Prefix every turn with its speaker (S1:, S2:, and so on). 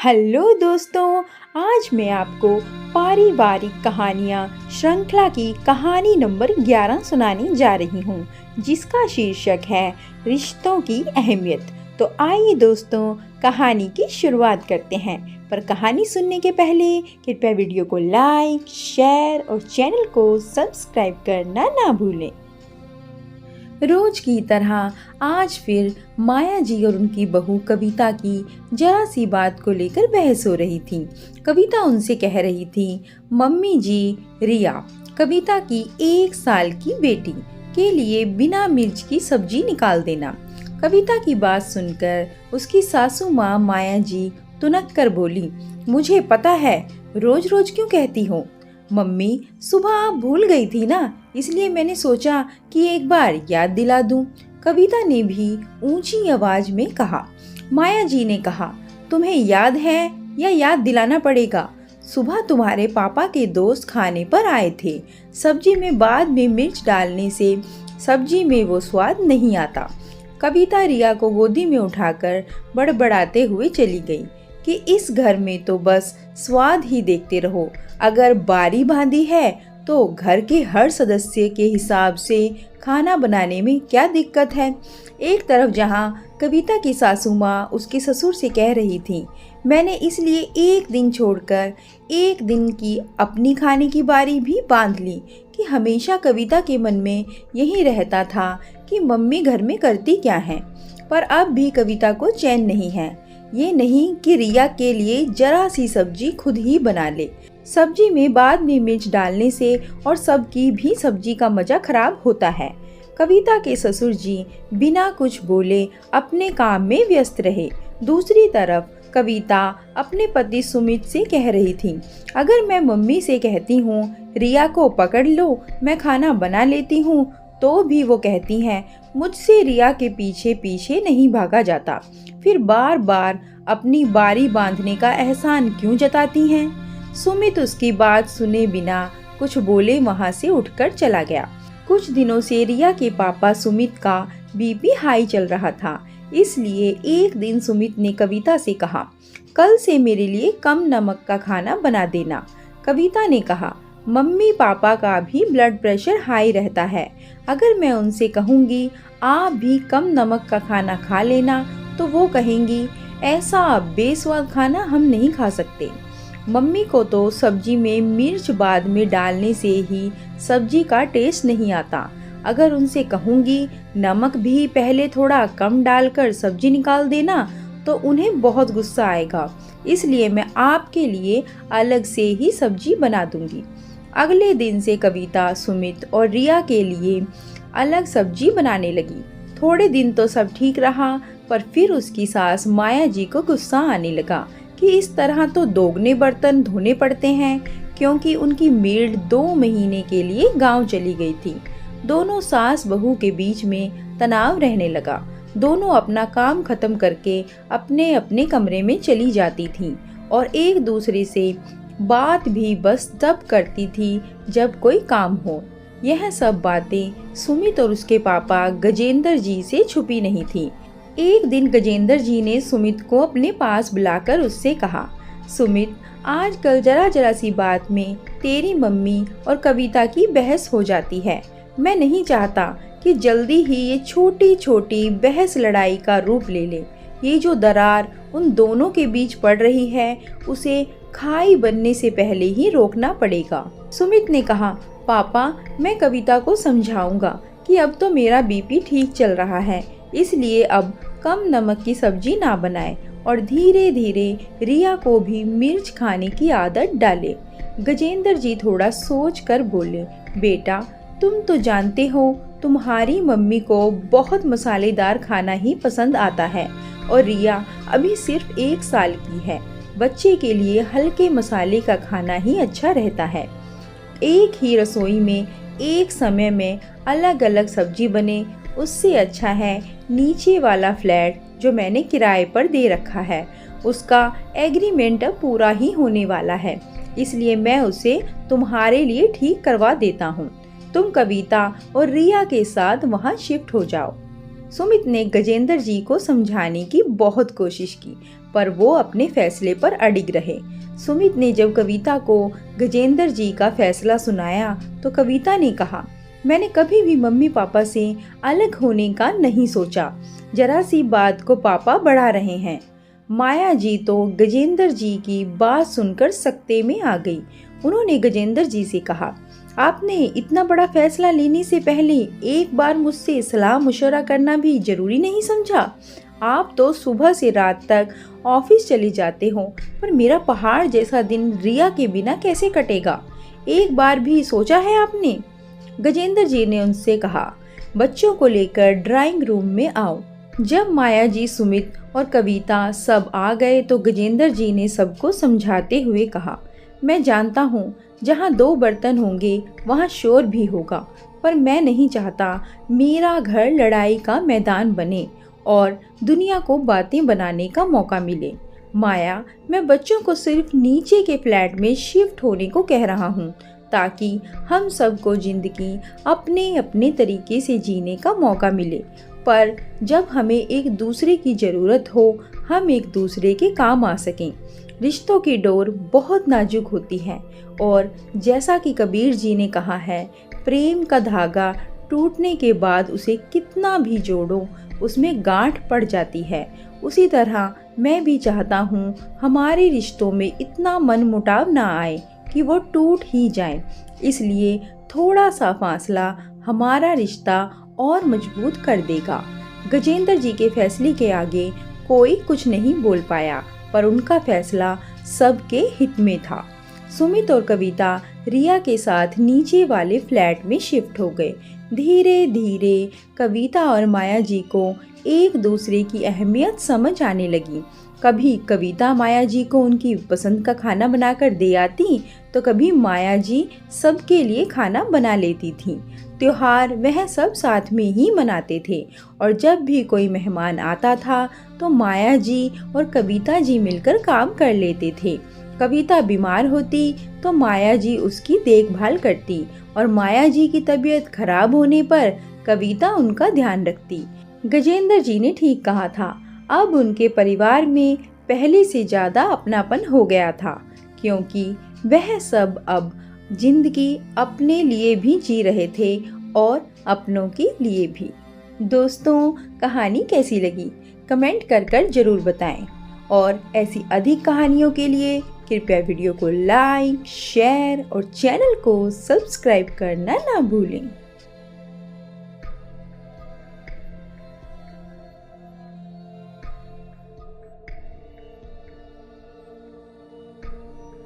S1: Hello दोस्तों, आज मैं आपको पारिवारिक कहानियाँ श्रृंखला की कहानी नंबर 11 सुनाने जा रही हूँ, जिसका शीर्षक है रिश्तों की अहमियत। तो आइए दोस्तों, कहानी की शुरुआत करते हैं। पर कहानी सुनने के पहले कृपया वीडियो को लाइक, शेयर और चैनल को सब्सक्राइब करना ना भूलें। रोज की तरह आज फिर माया जी और उनकी बहू कविता की जरा सी बात को लेकर बहस हो रही थी। कविता उनसे कह रही थी, मम्मी जी, रिया कविता की 1 साल की बेटी के लिए बिना मिर्च की सब्जी निकाल देना। कविता की बात सुनकर उसकी सासू माँ माया जी तुनक कर बोली, मुझे पता है, रोज रोज क्यों कहती हो? मम्मी, सुबह आप भूल गई थी ना, इसलिए मैंने सोचा कि एक बार याद दिला दूं। कविता ने भी ऊंची आवाज में कहा। माया जी ने कहा, तुम्हें याद है या याद दिलाना पड़ेगा? सुबह तुम्हारे पापा के दोस्त खाने पर आए थे। सब्जी में बाद में मिर्च डालने से सब्जी में वो स्वाद नहीं आता। कविता रिया को गोदी में उठाकर बड़बड़ाते हुए चली गई कि इस घर में तो बस स्वाद ही देखते रहो। अगर बारी बांधी है तो घर के हर सदस्य के हिसाब से खाना बनाने में क्या दिक्कत है। एक तरफ जहाँ कविता की सासू माँ उसके ससुर से कह रही थी, मैंने इसलिए एक दिन छोड़कर एक दिन की अपनी खाने की बारी भी बांध ली कि हमेशा कविता के मन में यही रहता था कि मम्मी घर में करती क्या है। पर अब भी कविता को चैन नहीं है। ये नहीं कि रिया के लिए जरा सी सब्जी खुद ही बना ले। सब्जी में बाद में मिर्च डालने से और सबकी भी सब्जी का मजा खराब होता है। कविता के ससुर जी बिना कुछ बोले अपने काम में व्यस्त रहे। दूसरी तरफ कविता अपने पति सुमित से कह रही थी, अगर मैं मम्मी से कहती हूँ रिया को पकड़ लो, मैं खाना बना लेती हूँ, तो भी वो कहती हैं मुझसे रिया के पीछे पीछे नहीं भागा जाता। फिर बार बार अपनी बारी बांधने का एहसान क्यों जताती हैं? सुमित उसकी बात सुने बिना कुछ बोले वहां से उठकर चला गया। कुछ दिनों से रिया के पापा सुमित का बीपी हाई चल रहा था, इसलिए एक दिन सुमित ने कविता से कहा, कल से मेरे लिए कम नमक का खाना बना देना। कविता ने कहा, मम्मी पापा का भी ब्लड प्रेशर हाई रहता है, अगर मैं उनसे कहूँगी आप भी कम नमक का खाना खा लेना तो वो कहेंगी ऐसा बेस्वाद खाना हम नहीं खा सकते। मम्मी को तो सब्जी में मिर्च बाद में डालने से ही सब्जी का टेस्ट नहीं आता। अगर उनसे कहूँगी नमक भी पहले थोड़ा कम डालकर सब्जी निकाल देना तो उन्हें बहुत गुस्सा आएगा, इसलिए मैं आपके लिए अलग से ही सब्जी बना दूंगी। अगले दिन से कविता सुमित और रिया के लिए अलग सब्जी बनाने लगी। थोड़े दिन तो सब ठीक रहा, पर फिर उसकी सास माया जी को गुस्सा आने लगा कि इस तरह तो दोगुने बर्तन धोने पड़ते हैं, क्योंकि उनकी मेड 2 महीने के लिए गांव चली गई थी। दोनों सास बहू के बीच में तनाव रहने लगा। दोनों अपना काम खत्म करके अपने अपने कमरे में चली जाती थीं और एक दूसरे से बात भी बस तब करती थी जब कोई काम हो। यह सब बातें सुमित और उसके पापा गजेंद्र जी से छुपी नहीं थी। एक दिन गजेंद्र जी ने सुमित को अपने पास बुलाकर उससे कहा, सुमित, आजकल जरा जरा सी बात में तेरी मम्मी और कविता की बहस हो जाती है। मैं नहीं चाहता कि जल्दी ही ये छोटी छोटी बहस लड़ाई का रूप ले ले। ये जो दरार उन दोनों के बीच पड़ रही है, उसे खाई बनने से पहले ही रोकना पड़ेगा। सुमित ने कहा, पापा, मैं कविता को समझाऊंगा कि अब तो मेरा बीपी ठीक चल रहा है, इसलिए अब कम नमक की सब्जी ना बनाए और धीरे धीरे रिया को भी मिर्च खाने की आदत डाले। गजेंद्र जी थोड़ा सोच कर बोले, बेटा, तुम तो जानते हो तुम्हारी मम्मी को बहुत मसालेदार खाना ही पसंद आता है और रिया अभी सिर्फ 1 साल की है। बच्चे के लिए हल्के मसाले का खाना ही अच्छा रहता है। एक ही रसोई में एक समय में अलग अलग सब्जी बने, उससे अच्छा है नीचे वाला फ्लैट जो मैंने किराए पर दे रखा है, उसका एग्रीमेंट अब पूरा ही होने वाला है, इसलिए मैं उसे तुम्हारे लिए ठीक करवा देता हूँ। तुम कविता और रिया के साथ वहाँ शिफ्ट हो जाओ। सुमित ने गजेंद्र जी को समझाने की बहुत कोशिश की, पर वो अपने फैसले पर अडिग रहे। सुमित ने जब कविता को गजेंद्र जी का फैसला सुनाया तो कविता ने कहा, मैंने कभी भी मम्मी पापा से अलग होने का नहीं सोचा। जरा सी बात को पापा बढ़ा रहे हैं। माया जी तो गजेंद्र जी की बात सुनकर सकते में आ गई। उन्होंने गजेंद्र जी से कहा, आपने इतना बड़ा फैसला लेने से पहले एक बार मुझसे सलाह मशवरा करना भी जरूरी नहीं समझा? आप तो सुबह से रात तक ऑफिस चले जाते हो, पर मेरा पहाड़ जैसा दिन रिया के बिना कैसे कटेगा? एक बार भी सोचा है आपने? गजेंद्र जी ने उनसे कहा, बच्चों को लेकर ड्राइंग रूम में आओ। जब माया जी, सुमित और कविता सब आ गए तो गजेंद्र जी ने सबको समझाते हुए कहा, मैं जानता हूँ जहाँ दो बर्तन होंगे वहाँ शोर भी होगा, पर मैं नहीं चाहता मेरा घर लड़ाई का मैदान बने और दुनिया को बातें बनाने का मौका मिले। माया, मैं बच्चों को सिर्फ नीचे के फ्लैट में शिफ्ट होने को कह रहा हूँ ताकि हम सबको जिंदगी अपने अपने तरीके से जीने का मौका मिले, पर जब हमें एक दूसरे की ज़रूरत हो हम एक दूसरे के काम आ सकें। रिश्तों की डोर बहुत नाजुक होती है और जैसा कि कबीर जी ने कहा है, प्रेम का धागा टूटने के बाद उसे कितना भी जोड़ो उसमें गांठ पड़ जाती है। उसी तरह मैं भी चाहता हूँ हमारे रिश्तों में इतना मनमुटाव ना आए कि वो टूट ही जाए। इसलिए थोड़ा सा फासला हमारा रिश्ता और मजबूत कर देगा। गजेंद्र जी के फैसले के आगे कोई कुछ नहीं बोल पाया, पर उनका फैसला सबके हित में था। सुमित और कविता रिया के साथ नीचे वाले फ्लैट में शिफ्ट हो गए। धीरे धीरे कविता और माया जी को एक दूसरे की अहमियत समझ आने लगी। कभी कविता माया जी को उनकी पसंद का खाना बनाकर दे आती तो कभी माया जी सबके लिए खाना बना लेती थी। त्योहार वह सब साथ में ही मनाते थे और जब भी कोई मेहमान आता था तो माया जी और कविता जी मिलकर काम कर लेते थे। कविता बीमार होती तो माया जी उसकी देखभाल करती और माया जी की तबीयत खराब होने पर कविता उनका ध्यान रखती। गजेंद्र जी ने ठीक कहा था, अब उनके परिवार में पहले से ज़्यादा अपनापन हो गया था, क्योंकि वह सब अब जिंदगी अपने लिए भी जी रहे थे और अपनों के लिए भी। दोस्तों, कहानी कैसी लगी कमेंट कर जरूर बताएं और ऐसी अधिक कहानियों के लिए कृपया वीडियो को लाइक, शेयर और चैनल को सब्सक्राइब करना ना भूलें।